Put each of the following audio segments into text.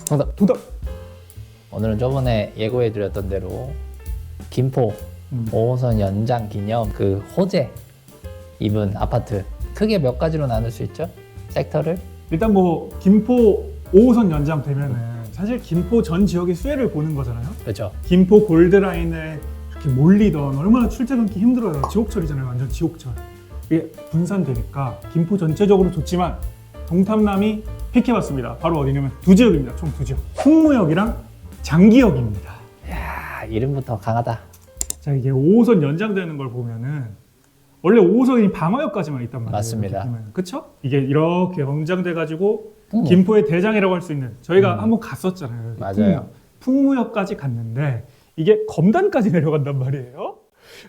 정답. 오늘은 저번에 예고해드렸던 대로 김포 5호선 연장 기념 그 호재 입은 아파트 크게 몇 가지로 나눌 수 있죠? 섹터를? 일단 뭐 김포 5호선 연장 되면은 사실 김포 전 지역의 수혜를 보는 거잖아요. 그렇죠. 김포 골드라인에 이렇게 몰리던 얼마나 출퇴근기 힘들어요. 지옥철이잖아요. 완전 지옥철. 이게 분산되니까 김포 전체적으로 좋지만 동탐남이 픽해봤습니다. 바로 어디냐면 두 지역입니다. 총 두 지역. 풍무역이랑 장기역입니다. 이야, 이름부터 강하다. 자, 이게 5호선 연장되는 걸 보면은 원래 5호선이 방어역까지만 있단 말이에요. 맞습니다. 그렇죠? 이게 이렇게 연장돼가지고 김포의 대장이라고 할 수 있는 저희가 한번 갔었잖아요. 맞아요. 풍무역까지 갔는데 이게 검단까지 내려간단 말이에요.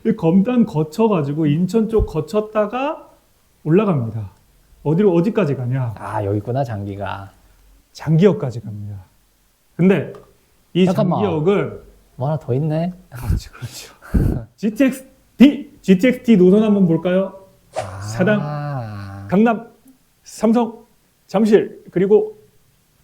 이 검단 거쳐가지고 인천 쪽 거쳤다가 올라갑니다. 어디까지 가냐? 아, 여기 있구나, 장기가. 장기역까지 갑니다. 근데 이 잠깐만. 장기역은 뭐 하나 더 있네. 그렇죠. GTX-D 노선 한번 볼까요? 사당, 강남, 삼성, 잠실, 그리고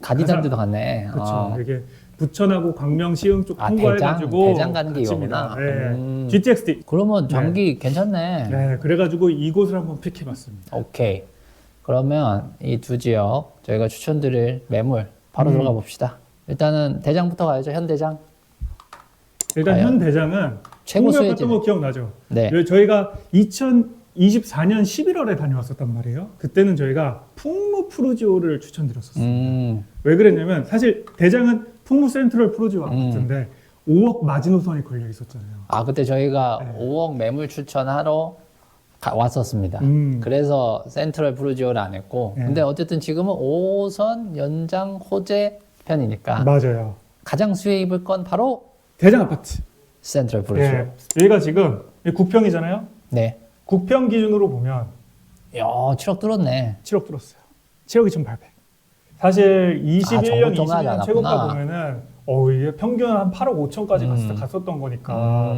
가디전드도 갔네. 그렇죠. 이게 부천하고 광명, 시흥 쪽 통과해가지고 대장 가는 게 이거구나. 네. GTX-D. 그러면 장기 괜찮네. 네, 그래가지고 이곳을 한번 픽해봤습니다. 오케이. 그러면 이 두 지역 저희가 추천드릴 매물 바로 들어가 봅시다. 일단은 대장부터 가야죠. 현대장. 일단 과연? 현 대장은 최고 풍무역 수혜지. 갔던 거 기억나죠? 네. 저희가 2024년 11월에 다녀왔었단 말이에요. 그때는 저희가 풍무 푸르지오를 추천드렸었어요. 왜 그랬냐면 사실 대장은 풍무 센트럴 푸르지오 아파트인데 5억 마지노선이 걸려 있었잖아요. 아, 그때 저희가 네. 5억 매물 추천하러 왔었습니다. 그래서 센트럴 푸르지오를 안 했고, 네. 근데 어쨌든 지금은 5호선 연장 호재 편이니까 맞아요. 가장 수혜 입을 건 바로 대장 아파트. 센트럴 푸르지오. 네. 여기가 지금 9평이잖아요. 네. 9평 기준으로 보면 야, 7억 뚫었네. 7억 들었어요. 7억 2,800. 사실 21년, 정보 통화하지 22년 최고가 않았구나. 보면은 이게 평균 한 8억 5천까지 갔었던 거니까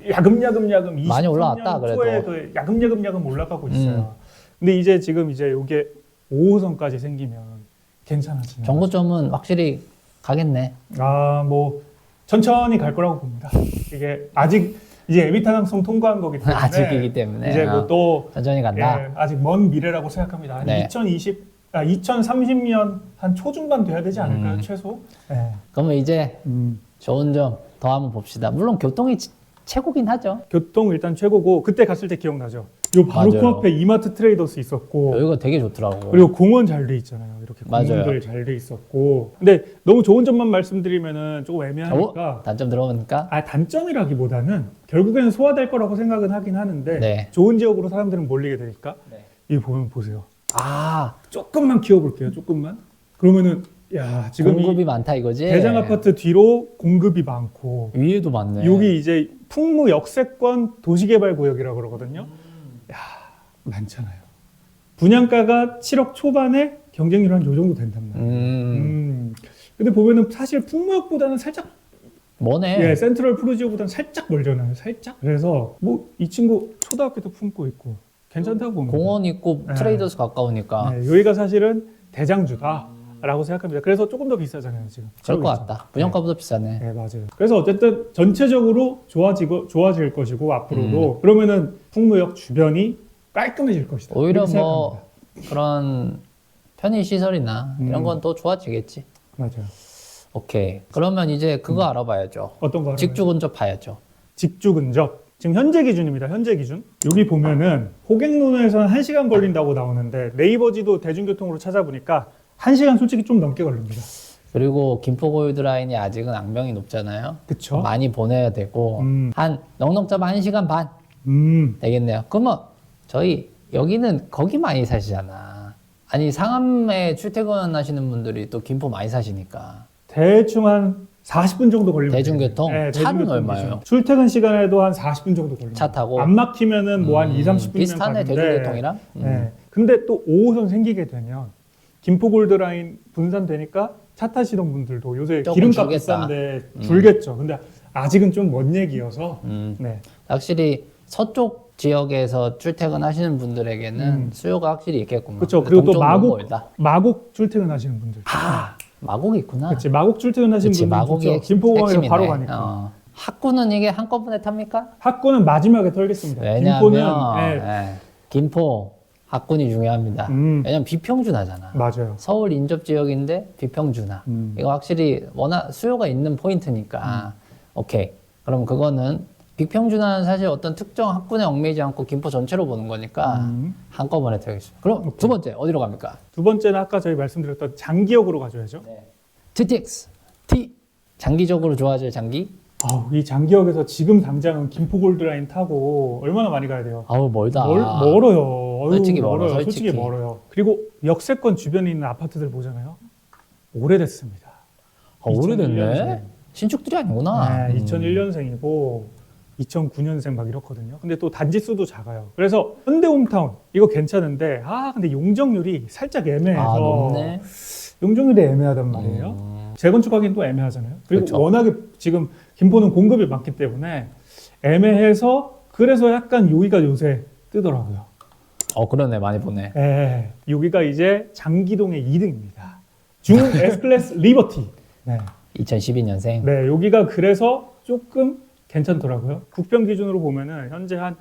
야금야금 많이 23년 올라왔다, 그래도. 초에 그 야금 올라가고 있어요. 근데 이제 이게 5호선까지 생기면 괜찮아지는 정거점은 확실히 가겠네. 뭐 천천히 갈 거라고 봅니다. 이게 아직 이제 에비타당성 통과한 거기 때문에 아직이기 때문에 이제 또 천천히 간다. 예, 아직 먼 미래라고 생각합니다. 한 네. 2030년 한 초중반 돼야 되지 않을까요, 최소? 네. 그러면 이제 좋은 점 더 한번 봅시다. 물론 교통이 최고긴 하죠. 교통 일단 최고고 그때 갔을 때 기억나죠? 요 바로 맞아요. 코앞에 이마트 트레이더스 있었고 여기가 되게 좋더라고. 그리고 공원 잘 돼 있잖아요. 이렇게 맞아요. 공원들 잘 돼 있었고 근데 너무 좋은 점만 말씀드리면은 조금 애매하니까 단점 들어보니까 단점이라기보다는 결국에는 소화될 거라고 생각은 하긴 하는데 네. 좋은 지역으로 사람들은 몰리게 되니까 네. 이거 보세요. 아, 조금만 키워볼게요. 조금만. 그러면은 야 지금 공급이 많다 이거지. 대장 아파트 뒤로 공급이 많고 위에도 많네. 여기 이제 풍무 역세권 도시개발구역이라고 그러거든요. 야 많잖아요. 분양가가 7억 초반에 경쟁률 한 요 정도 된단 말이에요. 근데 보면은 사실 풍무역보다는 살짝 뭐네. 센트럴 푸르지오보다는 살짝 멀잖아요. 살짝. 그래서 뭐 이 친구 초등학교도 품고 있고 괜찮다고 봅니다. 공원 있고 네. 트레이더스 가까우니까 여기가 사실은 대장주다라고 생각합니다. 그래서 조금 더 비싸잖아요 지금. 그럴 것 지역에서. 같다. 분양가보다 비싸네. 네, 맞아요. 그래서 어쨌든 전체적으로 좋아질 것이고 앞으로도 그러면은 풍무역 주변이 깔끔해질 것이다. 오히려 이렇게 뭐 그런 편의 시설이나 이런 건 더 좋아지겠지. 생각합니다. 맞아요. 오케이. 그러면 이제 그거 알아봐야죠. 어떤 거? 직주 근접 봐야죠. 직주 근접. 지금 현재 기준입니다. 현재 기준. 여기 보면은 호갱노선에서는 1시간 걸린다고 나오는데 네이버지도 대중교통으로 찾아보니까 1시간 솔직히 좀 넘게 걸립니다. 그리고 김포 골드라인이 아직은 악명이 높잖아요. 그쵸? 많이 보내야 되고 한 넉넉 잡아 1시간 반 되겠네요. 그러면 저희 여기는 거기 많이 사시잖아. 아니 상암에 출퇴근하시는 분들이 또 김포 많이 사시니까. 대충 한 40분 정도 걸립니다. 대중교통? 차는 대중교통 얼마예요? 기준. 출퇴근 시간에도 한 40분 정도 걸립니다. 차 타고? 안 막히면은 뭐 한 2, 30분이면 비슷하네, 대중교통이랑. 네. 근데 또 5호선 생기게 되면 김포 골드라인 분산되니까 차 타시던 분들도 요새 조금 기름값 줄겠다. 비싼데 줄겠죠. 근데 아직은 좀 먼 얘기여서 네. 확실히 서쪽 지역에서 출퇴근하시는 분들에게는 수요가 확실히 있겠구만. 그렇죠. 그리고 또 동쪽은 너무 멀다. 마곡 출퇴근하시는 분들. 마곡이 있구나. 그렇지. 마곡 출퇴근하시는 그치, 분들 마곡이 좋죠. 김포공항에서 핵심이네. 바로 가니까. 학구는 이게 한꺼번에 탑니까? 학구는 마지막에 털겠습니다. 왜냐하면 김포는 김포 학군이 중요합니다. 왜냐면 비평준화잖아. 맞아요. 서울 인접 지역인데 비평준화. 이거 확실히 워낙 수요가 있는 포인트니까. 오케이. 그럼 그거는 비평준화는 사실 어떤 특정 학군에 얽매이지 않고 김포 전체로 보는 거니까 한꺼번에 되겠습니다. 그럼 두 번째 어디로 갑니까? 두 번째는 아까 저희 말씀드렸던 장기역으로 가줘야죠. 네. TTX T 장기적으로 좋아질 장기. 이 장기역에서 지금 당장은 김포 골드라인 타고 얼마나 많이 가야 돼요? 아우 멀다. 멀어요. 솔직히 멀어, 솔직히 멀어요. 그리고 역세권 주변에 있는 아파트들 보잖아요. 오래됐습니다. 오래됐네. 2001년생. 신축들이 아니구나. 네, 2001년생이고 2009년생 막 이렇거든요. 근데 또 단지 수도 작아요. 그래서 현대홈타운 이거 괜찮은데 근데 용적률이 살짝 애매해서 높네. 용적률이 애매하단 말이에요. 재건축하기는 또 애매하잖아요. 그리고 그렇죠. 워낙에 지금 김포는 공급이 많기 때문에 애매해서 그래서 약간 여기가 요새 뜨더라고요. 그러네. 많이 보네. 네, 여기가 이제 장기동의 2등입니다. 중 S클래스 리버티. 네. 2012년생. 네, 여기가 그래서 조금 괜찮더라고요. 국평 기준으로 보면은 현재 한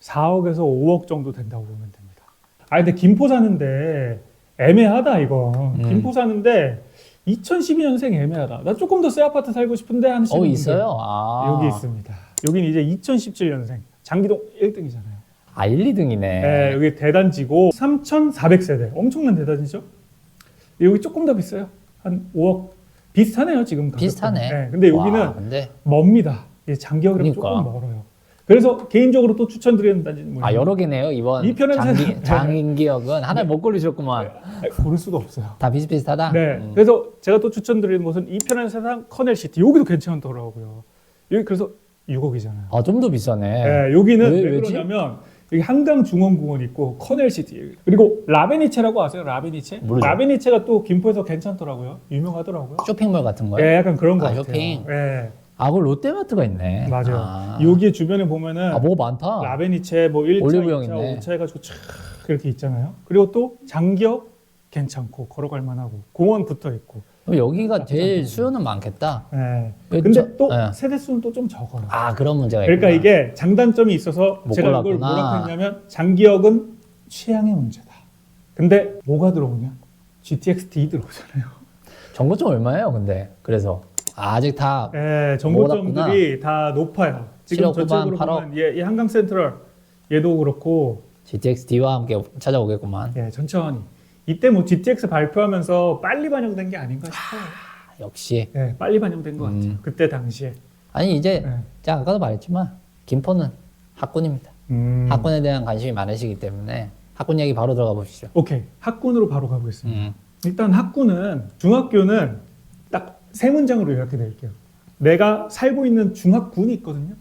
4억에서 5억 정도 된다고 보면 됩니다. 근데 김포 사는데 애매하다 이거. 김포 사는데 2012년생 애매하다. 나 조금 더 새 아파트 살고 싶은데 하는 분들 있어요? 여기 있습니다. 여기는 이제 2017년생 장기동 1등이잖아요. 1, 2등이네. 네, 여기 대단지고 3,400세대 엄청난 대단지죠. 여기 조금 더 비싸요. 한 5억 비슷하네요 지금 가격은. 비슷하네. 네, 근데 여기는 근데 멉니다. 장기역이랑 그러니까. 조금 멀어요. 그래서 개인적으로 또 추천드리는 단지는 뭐예요? 여러 개네요 이번 이 편에서 장기역은 하나 못 고르셨구만. 고를 수가 없어요. 다 비슷비슷하다. 네, 그래서 제가 또 추천드리는 곳은 이편의 세상 커넬시티. 여기도 괜찮더라고요. 여기 그래서 6억이잖아요. 좀 더 비싸네. 네, 여기는 왜 왜지? 그러냐면 여기 한강중원공원 있고 커넬시티 그리고 라베니체라고 아세요? 라베니체? 모르죠. 라베니체가 또 김포에서 괜찮더라고요. 유명하더라고요. 쇼핑몰 같은 거요? 네, 약간 그런 거 같아요. 쇼핑. 네, 그 롯데마트가 있네. 맞아요. 여기 주변에 보면은 뭐 많다. 라베니체 뭐 1차, 올리브영 2차, 있네. 5차 해가지고 촥 이렇게 있잖아요. 그리고 또 장기역 괜찮고 걸어갈 만하고 공원 붙어 있고. 그럼 여기가 제일 수요는 많겠다. 네. 왜 근데 또 네. 세대 수는 또 좀 적어요. 그런 문제가 그러니까 있구나. 이게 장단점이 있어서 못 제가 이걸 골랐구나. 뭐라고 했냐면 장기역은 취향의 문제다. 근데 뭐가 들어오냐? GTX-D 들어오잖아요. 정거점 얼마예요 근데? 그래서 아직 다 네, 정보점들이 다 높아요. 지금 7억 후반, 전체적으로 8억. 보면 얘 한강 센트럴 얘도 그렇고 GTX-D와 함께 찾아오겠구만. 예, 천천히. 이때 뭐 GTX 발표하면서 빨리 반영된 게 아닌가 싶어요. 역시. 예, 빨리 반영된 것 같아요. 그때 당시에. 아니 이제 네. 제가 아까도 말했지만 김포는 학군입니다. 학군에 대한 관심이 많으시기 때문에 학군 얘기 바로 들어가 보시죠. 오케이. 학군으로 바로 가보겠습니다. 음. 일단 학군은 중학교는 딱 세 문장으로 요약해 드릴게요. 내가 살고 있는 중학군이 있거든요.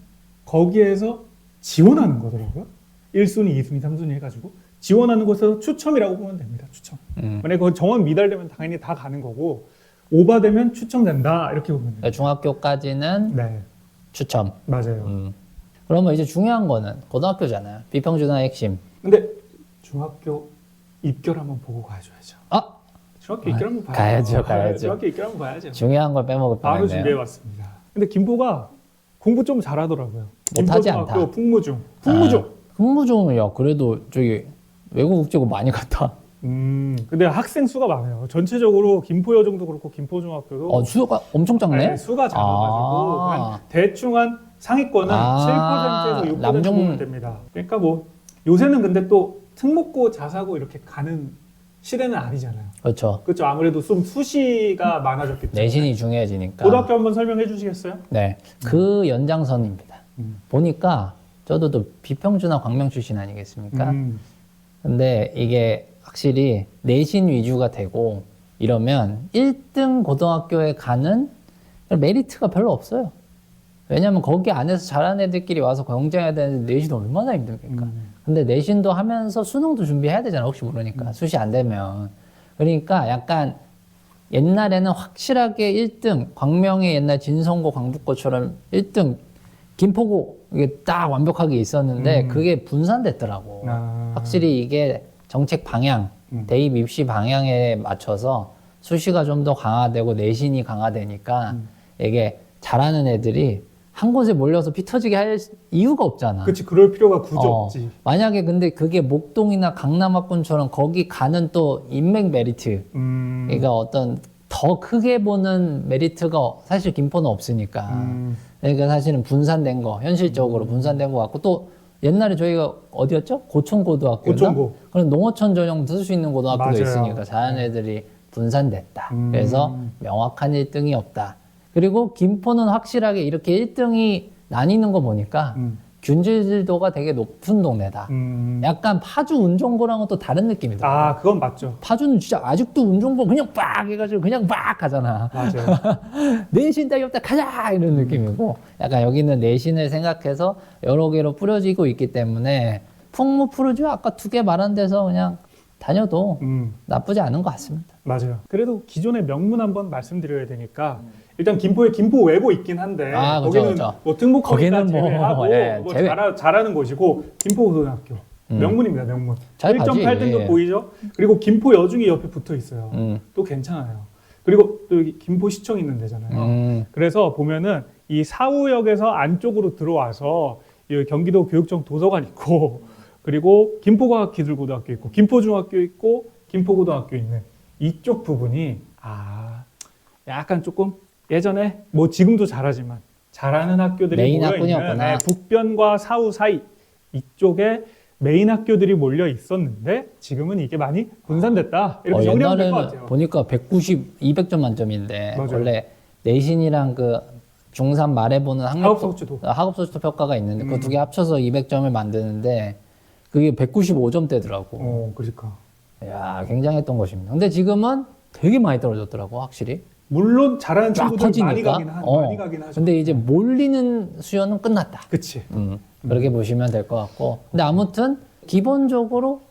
거기에서 지원하는 거더라고요. 1순위, 2순위, 3순위 해가지고 지원하는 곳에서 추첨이라고 보면 됩니다. 추첨. 만약에 그 정원 미달되면 당연히 다 가는 거고 오바되면 추첨된다 이렇게 보면 돼요. 중학교까지는 네, 추첨. 맞아요. 그러면 이제 중요한 거는 고등학교잖아요. 비평준화의 핵심. 근데 중학교 입결 한번 보고 가줘야죠. 중학교 입결 한번 가야죠. 중학교 입결 한번 봐야죠. 중요한 걸 빼먹을 바로 뻔했네요. 준비해 왔습니다. 근데 김포가 공부 좀 잘하더라고요. 못하지 김포중학교 않다. 풍무중. 풍무중이야. 그래도 저기 외국 국제고 많이 갔다. 근데 학생 수가 많아요. 전체적으로 김포여중도 그렇고 김포중학교도 수가 엄청 작네. 네, 수가 작아가지고 그냥 대충 한 상위권은 7%에서 6% 남중- 보면 됩니다. 그러니까 뭐 요새는 근데 또 특목고 자사고 이렇게 가는 시대는 아니잖아요. 그렇죠. 그렇죠. 아무래도 좀 수시가 많아졌기 때문에. 내신이 중요해지니까. 고등학교 한번 설명해 주시겠어요? 네, 그 연장선입니다. 보니까 저도 또 비평준화 광명 출신 아니겠습니까? 근데 이게 확실히 내신 위주가 되고 이러면 1등 고등학교에 가는 메리트가 별로 없어요. 왜냐면 거기 안에서 잘하는 애들끼리 와서 경쟁해야 되는데 내신 얼마나 힘듭니까? 근데 내신도 하면서 수능도 준비해야 되잖아. 혹시 모르니까. 수시 안 되면. 그러니까 약간 옛날에는 확실하게 1등, 광명의 옛날 진성고, 광북고처럼 1등, 김포고 이게 딱 완벽하게 있었는데 그게 분산됐더라고. 확실히 이게 정책 방향, 대입 입시 방향에 맞춰서 수시가 좀 더 강화되고 내신이 강화되니까 이게 잘하는 애들이 한 곳에 몰려서 피 터지게 할 이유가 없잖아. 그렇지, 그럴 필요가 굳이 없지. 만약에 근데 그게 목동이나 강남학군처럼 거기 가는 또 인맥 메리트, 그러니까 어떤 더 크게 보는 메리트가 사실 김포는 없으니까. 그러니까 사실은 분산된 거, 현실적으로 분산된 것 같고 또 옛날에 저희가 어디였죠? 고천고등학교였나? 고천고. 그런 농어촌 전형 쓸 수 있는 고등학교도 맞아요. 있으니까 잘하는 애들이 분산됐다. 그래서 명확한 1등이 없다. 그리고 김포는 확실하게 이렇게 1등이 나뉘는 거 보니까 균질도가 되게 높은 동네다. 약간 파주 운정고랑은 또 다른 느낌이다. 아, 그건 맞죠. 파주는 진짜 아직도 운정고 그냥 빡 해가지고 그냥 빡 하잖아. 맞아요. 내신 따위 없다 가자 이런 느낌이고 약간 여기는 내신을 생각해서 여러 개로 뿌려지고 있기 때문에 풍무 푸르주 아까 2개 말한 데서 그냥 다녀도 나쁘지 않은 것 같습니다. 맞아요. 그래도 기존의 명문 한번 말씀드려야 되니까 일단 김포에 김포 외고 있긴 한데 아, 그죠, 거기는 그죠. 뭐 등록거리가 거기는 뭐, 제외하고 예, 뭐 제외. 잘하는 곳이고 김포고등학교 명문입니다. 명문. 잘 가지. 1.8등급 예. 보이죠? 그리고 김포 여중이 옆에 붙어 있어요. 또 괜찮아요. 그리고 또 여기 김포시청 있는 데잖아요. 그래서 보면은 이 사후역에서 안쪽으로 들어와서 이 경기도 교육청 도서관 있고 그리고 김포과학기술고등학교 있고 김포중학교 있고 김포고등학교 있는 이쪽 부분이 약간 조금 예전에 뭐 지금도 잘하지만 잘하는 학교들이 메인 모여 있는 학군이었구나. 북변과 사후 사이 이쪽에 메인 학교들이 몰려 있었는데 지금은 이게 많이 분산됐다 이렇게 정리하면 될 것 같아요. 옛날에는 보니까 190, 200점 만점인데 맞아요. 원래 내신이랑 그 중3 말에 보는 학업성취도. 학업소지도 평가가 있는데 그 2개 합쳐서 200점을 만드는데 그게 195점대더라고. 그러니까. 야, 굉장했던 것입니다. 근데 지금은 되게 많이 떨어졌더라고, 확실히. 물론 잘하는 쫙 친구들 많이 퍼지니까. 가긴 하죠. 근데 이제 몰리는 수요는 끝났다. 그치. 그렇게 보시면 될 것 같고. 근데 아무튼 기본적으로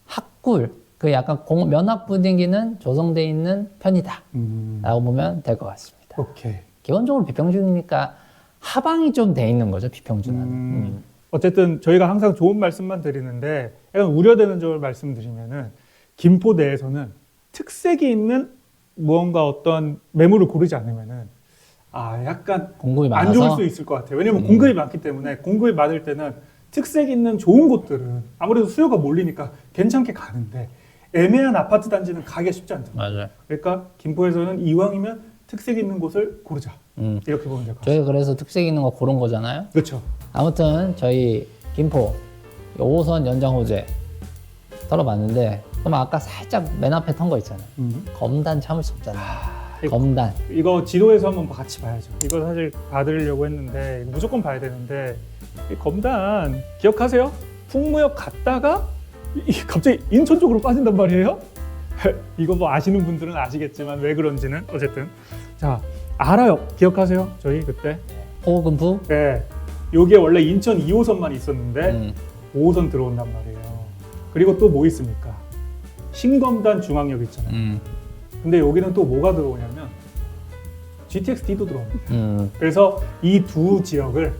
학굴, 그 약간 면학 분위기는 조성돼 있는 편이다. 라고 보면 될 것 같습니다. 오케이. 기본적으로 비평준이니까 하방이 좀 돼 있는 거죠, 비평준은. 어쨌든 저희가 항상 좋은 말씀만 드리는데 약간 우려되는 점을 말씀드리면은 김포 내에서는 특색이 있는 무언가 어떤 매물을 고르지 않으면은 약간 공급이 안 많아서 좋을 수 있을 것 같아요. 왜냐면 공급이 많기 때문에 공급이 많을 때는 특색 있는 좋은 곳들은 아무래도 수요가 몰리니까 괜찮게 가는데 애매한 아파트 단지는 가기가 쉽지 않잖아요. 맞아요. 그러니까 김포에서는 이왕이면 특색 있는 곳을 고르자. 이렇게 보면 될 것 같아요. 저희가 그래서 특색 있는 거 고른 거잖아요. 그렇죠. 아무튼 저희 김포 5호선 연장 호재 털어봤는데 그럼 아까 살짝 맨 앞에 턴 거 있잖아요. 검단 참을 수 없잖아요. 검단. 이거 지도에서 한번 같이 봐야죠. 이거 사실 봐드리려고 했는데 무조건 봐야 되는데 이 검단 기억하세요? 풍무역 갔다가 갑자기 인천 쪽으로 빠진단 말이에요. 이거 뭐 아시는 분들은 아시겠지만 왜 그런지는 어쨌든 자 알아요. 기억하세요? 저희 그때 호금부. 네, 요게 원래 인천 2호선만 있었는데 5호선 들어온단 말이에요. 그리고 또 뭐 있습니까? 신검단 중앙역 있잖아요. 근데 여기는 또 뭐가 들어오냐면 GTX-D도 들어옵니다. 그래서 이 두 지역을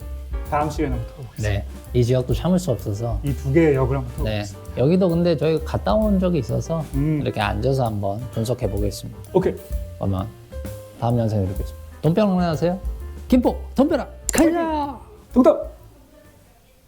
다음 시간에 한번 털어보겠습니다. 네. 이 지역도 참을 수 없어서. 이 두 개의 역을 한번 네. 털어보겠습니다. 여기도 근데 저희가 갔다 온 적이 있어서 이렇게 앉아서 한번 분석해 보겠습니다. 오케이. 그러면 다음 영상에 뵙겠습니다. 돈벼락 하세요. 김포 돈벼락 가자. 정답!